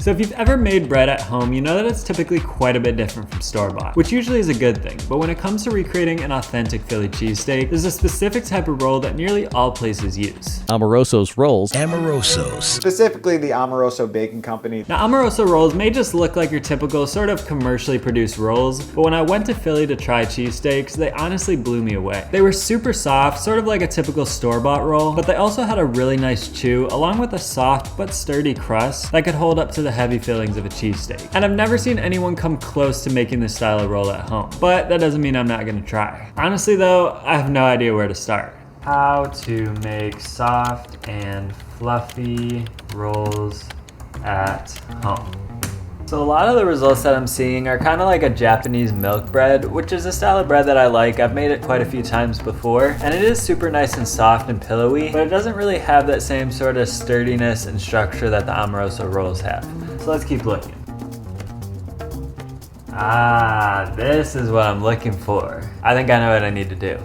So if you've ever made bread at home, you know that it's typically quite a bit different from store-bought, which usually is a good thing. But when it comes to recreating an authentic Philly cheesesteak, there's a specific type of roll that nearly all places use. Amoroso's rolls. Amoroso's. Specifically the Amoroso Baking Company. Now, Amoroso rolls may just look like your typical sort of commercially produced rolls, but when I went to Philly to try cheesesteaks, they honestly blew me away. They were super soft, sort of like a typical store-bought roll, but they also had a really nice chew, along with a soft but sturdy crust that could hold up to the heavy fillings of a cheesesteak. And I've never seen anyone come close to making this style of roll at home, but that doesn't mean I'm not gonna try. Honestly though, I have no idea where to start. How to make soft and fluffy rolls at home. So a lot of the results that I'm seeing are kind of like a Japanese milk bread, which is a style of bread that I like. I've made it quite a few times before, and it is super nice and soft and pillowy, but it doesn't really have that same sort of sturdiness and structure that the Amoroso rolls have. So let's keep looking. Ah, this is what I'm looking for. I think I know what I need to do.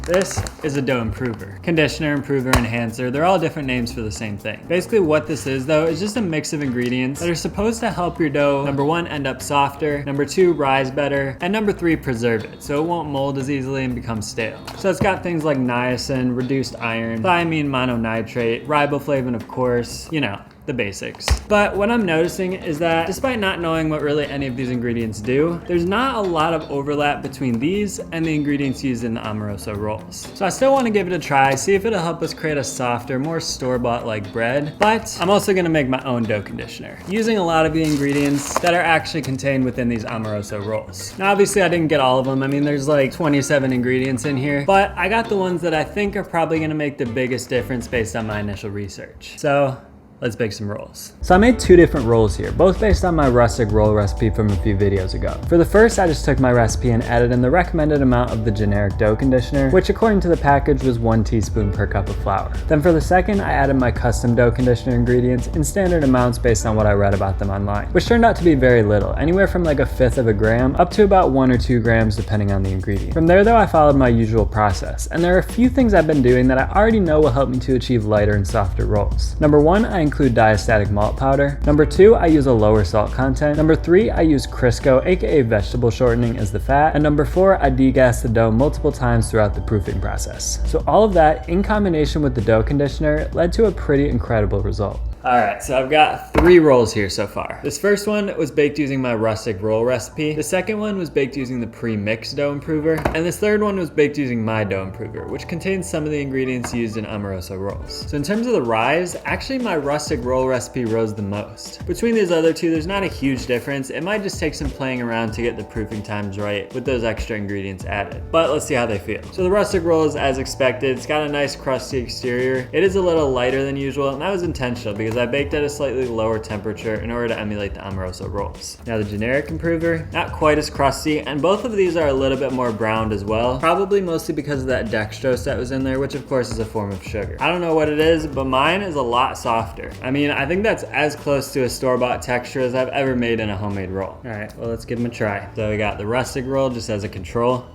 This is a dough improver. Conditioner, improver, enhancer, they're all different names for the same thing. Basically what this is though is just a mix of ingredients that are supposed to help your dough, number one, end up softer, number two, rise better, and number three, preserve it so it won't mold as easily and become stale. So it's got things like niacin, reduced iron, thiamine mononitrate, riboflavin of course, you know, the basics. But what I'm noticing is that despite not knowing what really any of these ingredients do, there's not a lot of overlap between these and the ingredients used in the Amoroso rolls. So I still want to give it a try, see if it'll help us create a softer, more store-bought like bread, but I'm also gonna make my own dough conditioner, using a lot of the ingredients that are actually contained within these Amoroso rolls. Now obviously I didn't get all of them, I mean there's like 27 ingredients in here, but I got the ones that I think are probably gonna make the biggest difference based on my initial research. So let's bake some rolls. So I made two different rolls here, both based on my rustic roll recipe from a few videos ago. For the first, I just took my recipe and added in the recommended amount of the generic dough conditioner, which according to the package was 1 teaspoon per cup of flour. Then for the second, I added my custom dough conditioner ingredients in standard amounts based on what I read about them online, which turned out to be very little, anywhere from like 1/5 of a gram up to about 1 or 2 grams depending on the ingredient. From there though, I followed my usual process, and there are a few things I've been doing that I already know will help me to achieve lighter and softer rolls. Number one, I include diastatic malt powder. Number two, I use a lower salt content. Number three, I use Crisco, aka vegetable shortening, as the fat. And number four, I degas the dough multiple times throughout the proofing process. So all of that in combination with the dough conditioner led to a pretty incredible result. All right, so I've got 3 rolls here so far. This first one was baked using my rustic roll recipe. The second one was baked using the pre-mixed dough improver. And this third one was baked using my dough improver, which contains some of the ingredients used in Amoroso rolls. So in terms of the rise, actually my rustic roll recipe rose the most. Between these other two, there's not a huge difference. It might just take some playing around to get the proofing times right with those extra ingredients added. But let's see how they feel. So the rustic roll is as expected. It's got a nice crusty exterior. It is a little lighter than usual, and that was intentional because I baked at a slightly lower temperature in order to emulate the Amoroso rolls. Now the generic improver, not quite as crusty, and both of these are a little bit more browned as well, probably mostly because of that dextrose that was in there, which of course is a form of sugar. I don't know what it is, but mine is a lot softer. I mean, I think that's as close to a store-bought texture as I've ever made in a homemade roll. All right, well let's give them a try. So we got the rustic roll just as a control.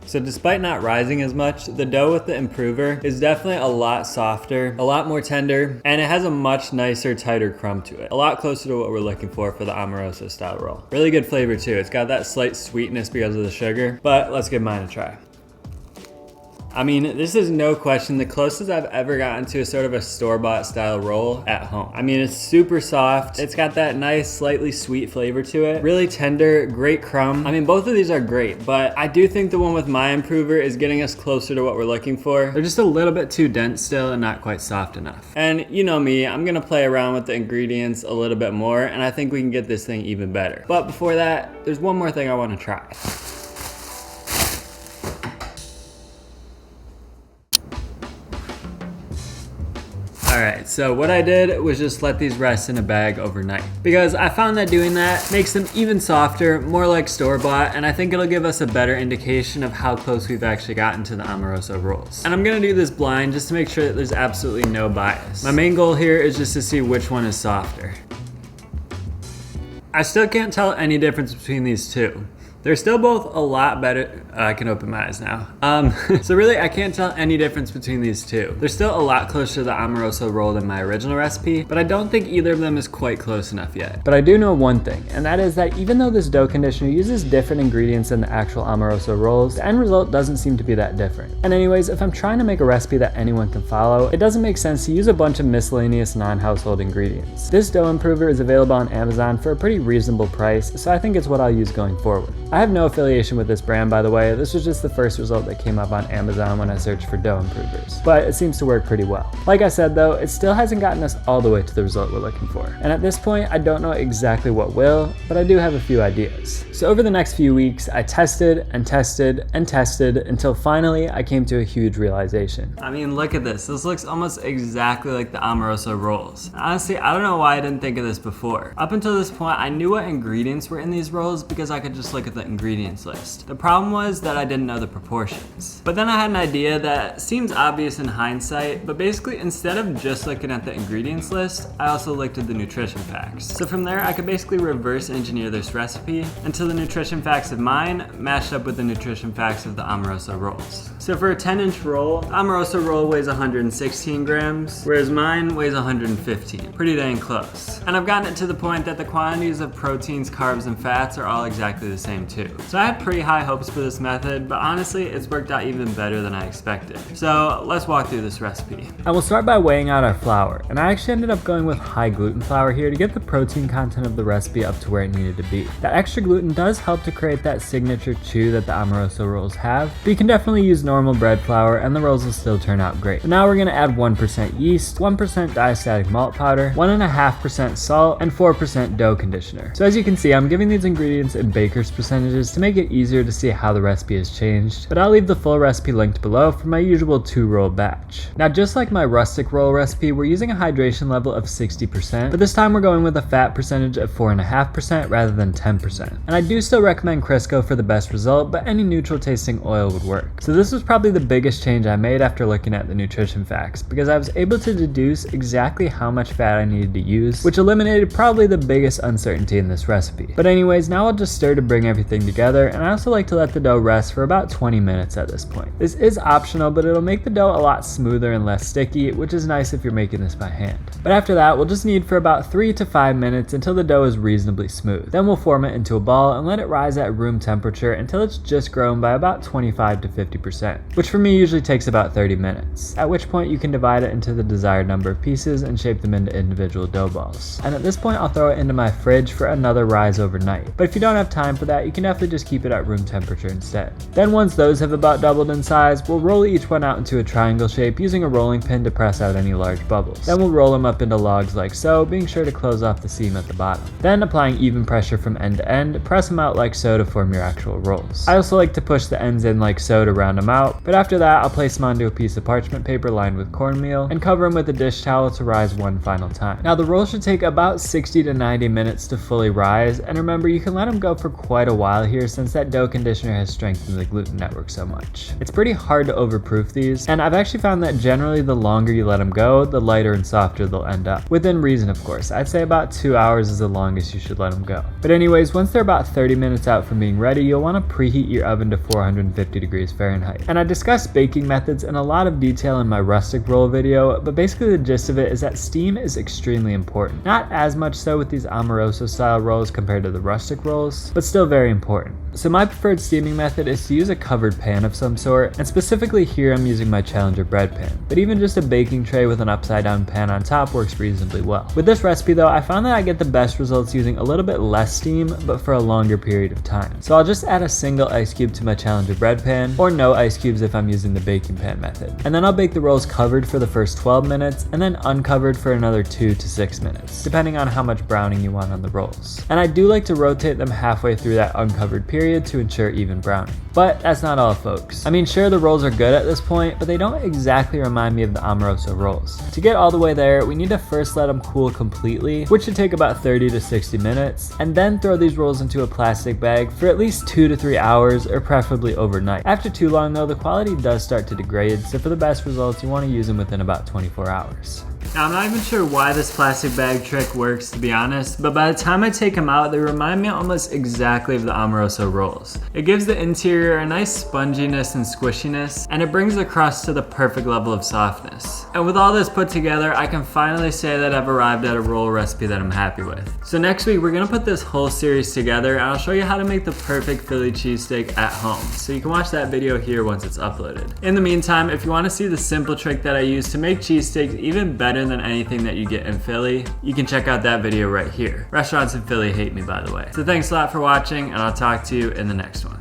So despite not rising as much, the dough with the improver is definitely a lot softer, a lot more tender, and it has a much nicer, tighter crumb to it. A lot closer to what we're looking for the Amoroso style roll. Really good flavor too. It's got that slight sweetness because of the sugar, but let's give mine a try. I mean, this is no question the closest I've ever gotten to a sort of a store-bought style roll at home. I mean, it's super soft. It's got that nice, slightly sweet flavor to it. Really tender, great crumb. I mean, both of these are great, but I do think the one with my improver is getting us closer to what we're looking for. They're just a little bit too dense still and not quite soft enough. And you know me, I'm gonna play around with the ingredients a little bit more, and I think we can get this thing even better. But before that, there's one more thing I wanna try. All right, so what I did was just let these rest in a bag overnight because I found that doing that makes them even softer, more like store-bought, and I think it'll give us a better indication of how close we've actually gotten to the Amoroso rolls. And I'm gonna do this blind just to make sure that there's absolutely no bias. My main goal here is just to see which one is softer. I still can't tell any difference between these two. They're still both a lot better. I can open my eyes now. So really, I can't tell any difference between these two. They're still a lot closer to the Amoroso roll than my original recipe, but I don't think either of them is quite close enough yet. But I do know one thing, and that is that even though this dough conditioner uses different ingredients than the actual Amoroso rolls, the end result doesn't seem to be that different. And anyways, if I'm trying to make a recipe that anyone can follow, it doesn't make sense to use a bunch of miscellaneous non-household ingredients. This dough improver is available on Amazon for a pretty reasonable price, so I think it's what I'll use going forward. I have no affiliation with this brand, by the way. This was just the first result that came up on Amazon when I searched for dough improvers, but it seems to work pretty well. Like I said though, it still hasn't gotten us all the way to the result we're looking for. And at this point, I don't know exactly what will, but I do have a few ideas. So over the next few weeks, I tested and tested and tested until finally I came to a huge realization. I mean, look at this. This looks almost exactly like the Amoroso rolls. Honestly, I don't know why I didn't think of this before. Up until this point, I knew what ingredients were in these rolls because I could just look at the ingredients list. The problem was that I didn't know the proportions. But then I had an idea that seems obvious in hindsight, but basically instead of just looking at the ingredients list, I also looked at the nutrition facts. So from there, I could basically reverse engineer this recipe until the nutrition facts of mine matched up with the nutrition facts of the Amoroso rolls. So for a 10-inch roll, Amoroso roll weighs 116 grams, whereas mine weighs 115. Pretty dang close. And I've gotten it to the point that the quantities of proteins, carbs, and fats are all exactly the same too. So I had pretty high hopes for this method, but honestly, it's worked out even better than I expected. So let's walk through this recipe. I will start by weighing out our flour, and I actually ended up going with high gluten flour here to get the protein content of the recipe up to where it needed to be. That extra gluten does help to create that signature chew that the Amoroso rolls have, but you can definitely use normal bread flour and the rolls will still turn out great. But now we're going to add 1% yeast, 1% diastatic malt powder, 1.5% salt, and 4% dough conditioner. So as you can see, I'm giving these ingredients in baker's percentages to make it easier to see how the recipe has changed, but I'll leave the full recipe linked below for my usual 2-roll batch. Now just like my rustic roll recipe, we're using a hydration level of 60%, but this time we're going with a fat percentage of 4.5% rather than 10%. And I do still recommend Crisco for the best result, but any neutral tasting oil would work. So this was probably the biggest change I made after looking at the nutrition facts, because I was able to deduce exactly how much fat I needed to use, which eliminated probably the biggest uncertainty in this recipe. But anyways, now I'll just stir to bring everything together, and I also like to let the dough rest for about 20 minutes at this point. This is optional, but it'll make the dough a lot smoother and less sticky, which is nice if you're making this by hand. But after that, we'll just knead for about 3 to 5 minutes until the dough is reasonably smooth. Then we'll form it into a ball and let it rise at room temperature until it's just grown by about 25 to 50%, which for me usually takes about 30 minutes, at which point you can divide it into the desired number of pieces and shape them into individual dough balls. And at this point, I'll throw it into my fridge for another rise overnight. But if you don't have time for that, you can definitely just keep it at room temperature instead. Then once those have about doubled in size, we'll roll each one out into a triangle shape using a rolling pin to press out any large bubbles. Then we'll roll them up into logs like so, being sure to close off the seam at the bottom. Then applying even pressure from end to end, press them out like so to form your actual rolls. I also like to push the ends in like so to round them out, but after that I'll place them onto a piece of parchment paper lined with cornmeal and cover them with a dish towel to rise one final time. Now the roll should take about 60 to 90 minutes to fully rise, and remember you can let them go for quite a while here since that dough conditioner has strengthened the gluten network so much. It's pretty hard to overproof these, and I've actually found that generally the longer you let them go, the lighter and softer they'll end up. Within reason, of course. I'd say about 2 hours is the longest you should let them go. But anyways, once they're about 30 minutes out from being ready, you'll want to preheat your oven to 450 degrees Fahrenheit. And I discussed baking methods in a lot of detail in my rustic roll video, but basically the gist of it is that steam is extremely important. Not as much so with these Amoroso style rolls compared to the rustic rolls, but still very important. So my preferred steaming method is to use a covered pan of some sort, and specifically here I'm using my Challenger bread pan. But even just a baking tray with an upside down pan on top works reasonably well. With this recipe though, I found that I get the best results using a little bit less steam, but for a longer period of time. So I'll just add a single ice cube to my Challenger bread pan, or no ice cubes if I'm using the baking pan method. And then I'll bake the rolls covered for the first 12 minutes, and then uncovered for another 2 to 6 minutes, depending on how much browning you want on the rolls. And I do like to rotate them halfway through that uncovered period to ensure even browning. But that's not all, folks. I mean, sure, the rolls are good at this point, but they don't exactly remind me of the Amoroso rolls. To get all the way there, we need to first let them cool completely, which should take about 30 to 60 minutes, and then throw these rolls into a plastic bag for at least 2 to 3 hours, or preferably overnight. After too long though, the quality does start to degrade, so for the best results, you want to use them within about 24 hours. Now, I'm not even sure why this plastic bag trick works, to be honest, but by the time I take them out, they remind me almost exactly of the Amoroso rolls. It gives the interior a nice sponginess and squishiness, and it brings the crust to the perfect level of softness. And with all this put together, I can finally say that I've arrived at a roll recipe that I'm happy with. So next week, we're gonna put this whole series together, and I'll show you how to make the perfect Philly cheesesteak at home. So you can watch that video here once it's uploaded. In the meantime, if you wanna see the simple trick that I use to make cheesesteaks even better than anything that you get in Philly, you can check out that video right here. Restaurants in Philly hate me, by the way. So thanks a lot for watching, and I'll talk to you in the next one.